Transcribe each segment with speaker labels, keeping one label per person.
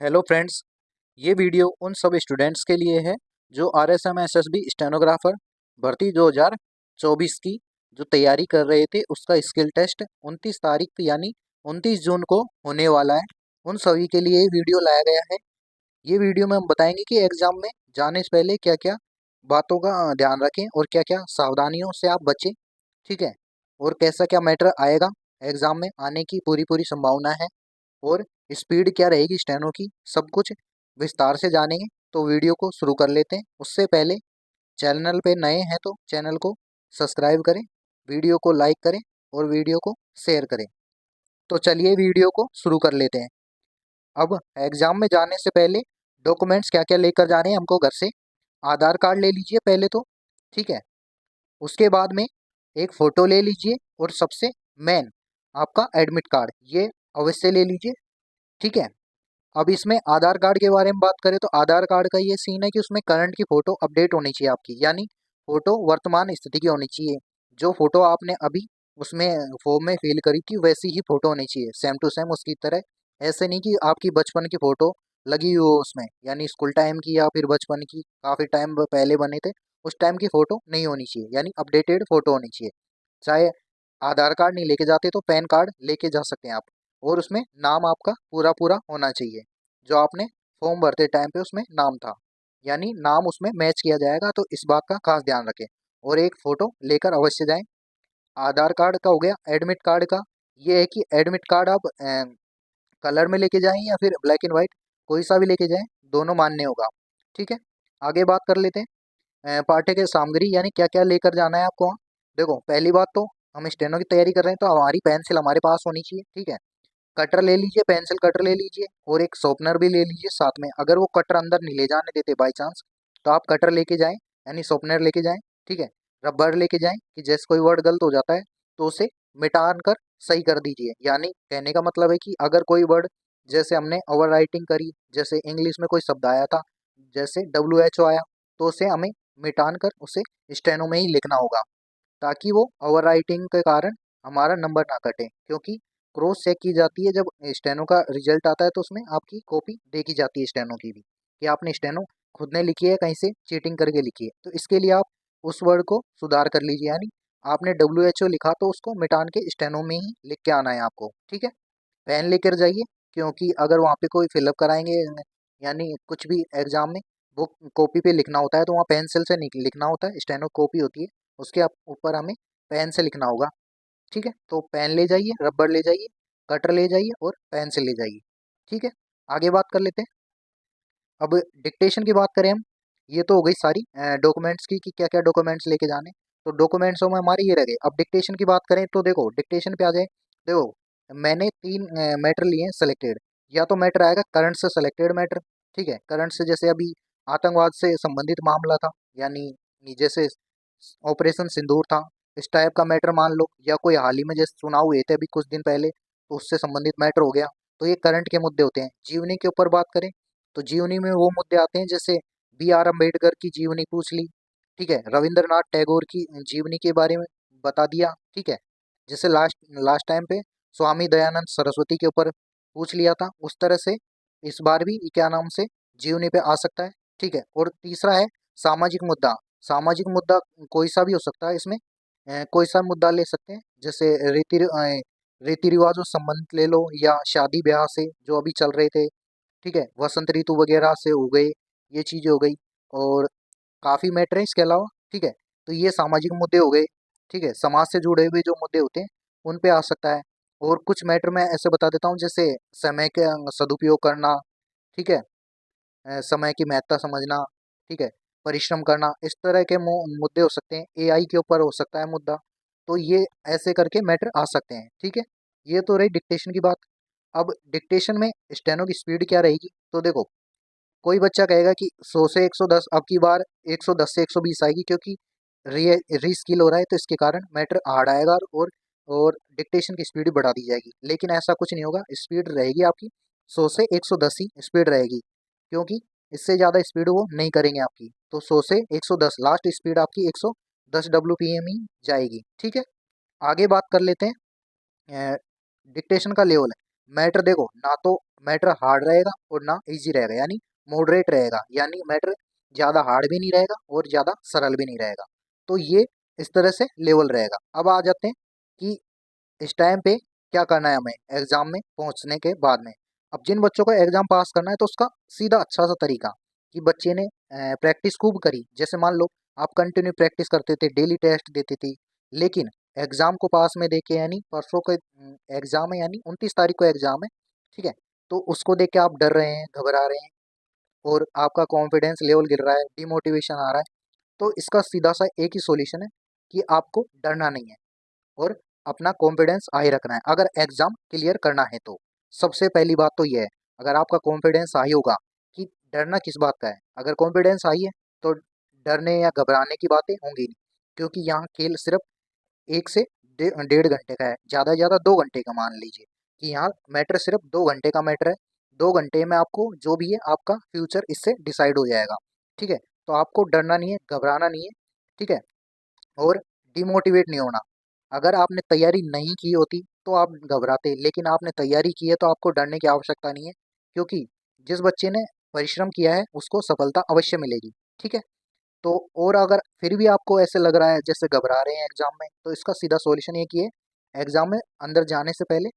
Speaker 1: Hello friends. ये video उन सब स्टूडेंट्स के लिए है जो आरएसएम एसएसबी स्टेनोग्राफर भर्ती 2024 की जो तैयारी कर रहे थे। उसका स्किल टेस्ट 29 तारीख यानी 29 जून को होने वाला है। उन सभी के लिए ये वीडियो लाया गया है। ये वीडियो में हम बताएंगे कि एग्ज़ाम में जाने से पहले क्या क्या बातों का ध्यान रखें और क्या क्या सावधानियों से आप बचें। ठीक है। और कैसा क्या मैटर आएगा एग्ज़ाम में आने की पूरी पूरी संभावना है। और स्पीड क्या रहेगी स्टेनो की, सब कुछ विस्तार से जानेंगे। तो वीडियो को शुरू कर लेते हैं। उससे पहले चैनल पे नए हैं तो चैनल को सब्सक्राइब करें, वीडियो को लाइक करें और वीडियो को शेयर करें। तो चलिए वीडियो को शुरू कर लेते हैं। अब एग्ज़ाम में जाने से पहले डॉक्यूमेंट्स क्या क्या लेकर जाने हैं हमको घर से। आधार कार्ड ले लीजिए पहले तो। ठीक है। उसके बाद में एक फ़ोटो ले लीजिए और सबसे मेन आपका एडमिट कार्ड, ये अवश्य ले लीजिए। ठीक है। अब इसमें आधार कार्ड के बारे में बात करें तो आधार कार्ड का ये सीन है कि उसमें करंट की फ़ोटो अपडेट होनी चाहिए आपकी, यानी फ़ोटो वर्तमान स्थिति की होनी चाहिए। जो फ़ोटो आपने अभी उसमें फॉर्म में फिल करी थी वैसी ही फ़ोटो होनी चाहिए, सेम टू सेम उसकी तरह। ऐसे नहीं कि आपकी बचपन की फ़ोटो लगी हुई हो उसमें, यानी स्कूल टाइम की या फिर बचपन की काफ़ी टाइम पहले बने थे उस टाइम की फ़ोटो नहीं होनी चाहिए, यानी अपडेटेड फ़ोटो होनी चाहिए। चाहे आधार कार्ड नहीं लेके जाते तो पैन कार्ड लेके जा सकते हैं आप। और उसमें नाम आपका पूरा पूरा होना चाहिए जो आपने फॉर्म भरते टाइम पे उसमें नाम था, यानी नाम उसमें मैच किया जाएगा। तो इस बात का खास ध्यान रखें और एक फ़ोटो लेकर अवश्य जाएं। आधार कार्ड का हो गया। एडमिट कार्ड का ये है कि एडमिट कार्ड आप कलर में लेके जाएं या फिर ब्लैक एंड वाइट, कोई सा भी लेके जाएं, दोनों मान्य होगा। ठीक है। आगे बात कर लेते हैं पाठ्य के सामग्री यानी क्या क्या लेकर जाना है आपको वहाँ। देखो, पहली बात तो हम स्टेनो की तैयारी कर रहे हैं तो हमारी पेंसिल हमारे पास होनी चाहिए। ठीक है। कटर ले लीजिए, पेंसिल कटर ले लीजिए और एक शॉर्पनर भी ले लीजिए साथ में। अगर वो कटर अंदर नहीं ले जाने देते बाई चांस तो आप कटर लेके जाएं, यानी शॉर्पनर लेके जाएं। ठीक है। रबर लेके जाएं कि जैसे कोई वर्ड गलत हो जाता है तो उसे मिटा कर सही कर दीजिए। यानी कहने का मतलब है कि अगर कोई वर्ड जैसे हमने ओवर राइटिंग करी, जैसे इंग्लिश में कोई शब्द आया था जैसे WHO आया, तो उसे हमें मिटान कर उसे स्टेनो में ही लिखना होगा ताकि वो ओवर राइटिंग के कारण हमारा नंबर ना कटे। क्योंकि क्रॉस चेक की जाती है जब स्टेनो का रिजल्ट आता है तो उसमें आपकी कॉपी देखी जाती है स्टेनो की भी कि आपने स्टेनो खुद ने लिखी है कहीं से चीटिंग करके लिखी है। तो इसके लिए आप उस वर्ड को सुधार कर लीजिए, यानी आपने WHO लिखा तो उसको मिटान के स्टेनो में ही लिख के आना है आपको। ठीक है। पेन लेकर जाइए क्योंकि अगर वहाँ पे कोई फिलअप कराएंगे यानी कुछ भी एग्जाम में वो कॉपी पे लिखना होता है तो वहाँ पेंसिल से नहीं लिखना होता है, स्टेनो कॉपी होती है उसके ऊपर हमें पेन से लिखना होगा। ठीक है। तो पेन ले जाइए, रबर ले जाइए, कटर ले जाइए और पेंसिल ले जाइए। ठीक है। आगे बात कर लेते हैं। अब डिक्टेशन की बात करें हम, ये तो हो गई सारी डॉक्यूमेंट्स की कि क्या क्या डॉक्यूमेंट्स लेके जाने। तो डॉक्यूमेंट्सों में हमारे ये रह गए। अब डिक्टेशन की बात करें तो देखो, डिक्टेशन पे आ जाए। देखो, मैंने 3 मैटर लिए हैं सेलेक्टेड। या तो मैटर आएगा करंट से सेलेक्टेड मैटर। ठीक है। करंट से जैसे अभी आतंकवाद से संबंधित मामला था, यानी जैसे ऑपरेशन सिंदूर था, इस टाइप का मैटर मान लो, या कोई हाल ही में जैसे चुनाव हुए थे अभी कुछ दिन पहले तो उससे संबंधित मैटर हो गया। तो ये करंट के मुद्दे होते हैं। जीवनी के ऊपर बात करें तो जीवनी में वो मुद्दे आते हैं जैसे B.R. अम्बेडकर की जीवनी पूछ ली। ठीक है। रविंद्रनाथ टैगोर की जीवनी के बारे में बता दिया। ठीक है। जैसे लास्ट लास्ट टाइम पे स्वामी दयानंद सरस्वती के ऊपर पूछ लिया था, उस तरह से इस बार भी क्या नाम से जीवनी पे आ सकता है। ठीक है। और तीसरा है सामाजिक मुद्दा। सामाजिक मुद्दा कोई सा भी हो सकता है इसमें। कोई सा मुद्दा ले सकते हैं जैसे रीति रिवाजों से संबंधित ले लो या शादी ब्याह से जो अभी चल रहे थे। ठीक है। वसंत ऋतु वगैरह से हो गए, ये चीज़ें हो गई। और काफ़ी मैटर है इसके अलावा। ठीक है। तो ये सामाजिक मुद्दे हो गए। ठीक है। समाज से जुड़े हुए जो मुद्दे होते हैं उन पे आ सकता है। और कुछ मैटर मैं ऐसे बता देता हूँ जैसे समय के सदुपयोग करना। ठीक है। समय की महत्ता समझना। ठीक है। परिश्रम करना, इस तरह के मुद्दे हो सकते हैं। AI के ऊपर हो सकता है मुद्दा। तो ये ऐसे करके मैटर आ सकते हैं। ठीक है। ये तो रही डिक्टेशन की बात। अब डिक्टेशन में स्टेनो की स्पीड क्या रहेगी तो देखो, कोई बच्चा कहेगा कि 100 से 110, अब की बार 110 से 120 आएगी क्योंकि रीस्किल हो रहा है तो इसके कारण मैटर हार्ड आएगा। और डिक्टेशन की स्पीड बढ़ा दी जाएगी, लेकिन ऐसा कुछ नहीं होगा। स्पीड रहेगी आपकी 100 से 110 ही स्पीड रहेगी, क्योंकि इससे ज़्यादा स्पीड वो नहीं करेंगे आपकी। तो 100 से 110 लास्ट स्पीड आपकी 110 WPM ही जाएगी। ठीक है। आगे बात कर लेते हैं डिक्टेशन का लेवल है। मैटर देखो ना तो मैटर हार्ड रहेगा और ना इजी रहेगा, यानी मॉडरेट रहेगा, यानी मैटर ज़्यादा हार्ड भी नहीं रहेगा और ज़्यादा सरल भी नहीं रहेगा। तो ये इस तरह से लेवल रहेगा। अब आ जाते हैं कि इस टाइम पे क्या करना है हमें एग्जाम में पहुंचने के बाद में। अब जिन बच्चों को एग्जाम पास करना है तो उसका सीधा अच्छा सा तरीका कि बच्चे ने प्रैक्टिस खूब करी, जैसे मान लो आप कंटिन्यू प्रैक्टिस करते थे, डेली टेस्ट देते थे, लेकिन एग्जाम को पास में देके, यानी परसों को एग्जाम है, यानी 29 तारीख को एग्जाम है, ठीक है, तो उसको देख के आप डर रहे हैं, घबरा रहे हैं और आपका कॉन्फिडेंस लेवल गिर रहा है, डिमोटिवेशन आ रहा है, तो इसका सीधा सा एक ही सॉल्यूशन है कि आपको डरना नहीं है और अपना कॉन्फिडेंस हाई रखना है अगर एग्जाम क्लियर करना है तो। सबसे पहली बात तो ये है, अगर आपका कॉन्फिडेंस हाई होगा कि डरना किस बात का है, अगर कॉन्फिडेंस हाई है तो डरने या घबराने की बातें होंगी नहीं, क्योंकि यहाँ खेल सिर्फ 1 से 1.5 घंटे का है, ज़्यादा से ज़्यादा 2 घंटे का मान लीजिए कि यहाँ मैटर सिर्फ 2 घंटे का मैटर है। 2 घंटे में आपको जो भी है आपका फ्यूचर इससे डिसाइड हो जाएगा, ठीक है। तो आपको डरना नहीं है, घबराना नहीं है, ठीक है, और डिमोटिवेट नहीं होना। अगर आपने तैयारी नहीं की होती तो आप घबराते, लेकिन आपने तैयारी की है तो आपको डरने की आवश्यकता नहीं है, क्योंकि जिस बच्चे ने परिश्रम किया है उसको सफलता अवश्य मिलेगी, ठीक है। तो और अगर फिर भी आपको ऐसे लग रहा है जैसे घबरा रहे हैं एग्जाम में, तो इसका सीधा सॉल्यूशन ये कि है एग्जाम में अंदर जाने से पहले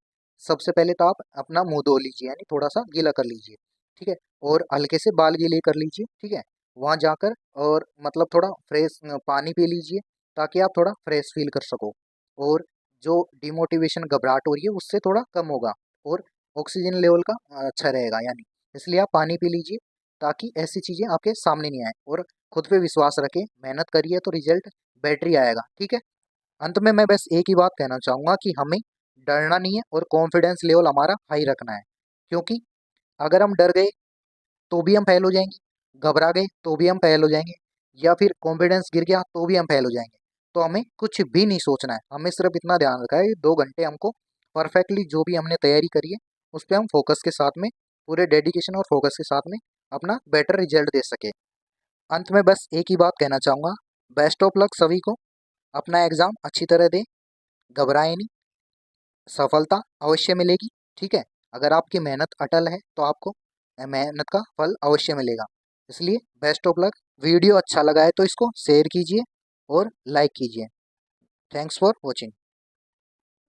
Speaker 1: सबसे पहले तो आप अपना मुंह धो लीजिए, यानी थोड़ा सा गीला कर लीजिए, ठीक है, और हल्के से बाल गीले कर लीजिए, ठीक है, वहाँ जाकर और मतलब थोड़ा फ्रेश पानी पी लीजिए ताकि आप थोड़ा फ्रेश फील कर सको और जो डिमोटिवेशन घबराहट हो रही है उससे थोड़ा कम होगा और ऑक्सीजन लेवल का अच्छा रहेगा, यानी इसलिए आप पानी पी लीजिए ताकि ऐसी चीज़ें आपके सामने नहीं आए और खुद पे विश्वास रखें, मेहनत करिए तो रिजल्ट बेटर ही आएगा, ठीक है। अंत में मैं बस एक ही बात कहना चाहूँगा कि हमें डरना नहीं है और कॉन्फिडेंस लेवल हमारा हाई रखना है, क्योंकि अगर हम डर गए तो भी हम फेल हो जाएंगे, घबरा गए तो भी हम फेल हो जाएंगे, या फिर कॉन्फिडेंस गिर गया तो भी हम फेल हो जाएंगे। तो हमें कुछ भी नहीं सोचना है, हमें सिर्फ इतना ध्यान रखा है 2 घंटे हमको परफेक्टली जो भी हमने तैयारी करी है उस पर हम फोकस के साथ में, पूरे डेडिकेशन और फोकस के साथ में अपना बेटर रिजल्ट दे सके। अंत में बस एक ही बात कहना चाहूँगा, बेस्ट ऑफ लक सभी को, अपना एग्ज़ाम अच्छी तरह दें, घबराएं नहीं, सफलता अवश्य मिलेगी, ठीक है। अगर आपकी मेहनत अटल है तो आपको मेहनत का फल अवश्य मिलेगा। इसलिए बेस्ट ऑफ लक। वीडियो अच्छा लगा है तो इसको शेयर कीजिए और लाइक कीजिए। Thanks for watching.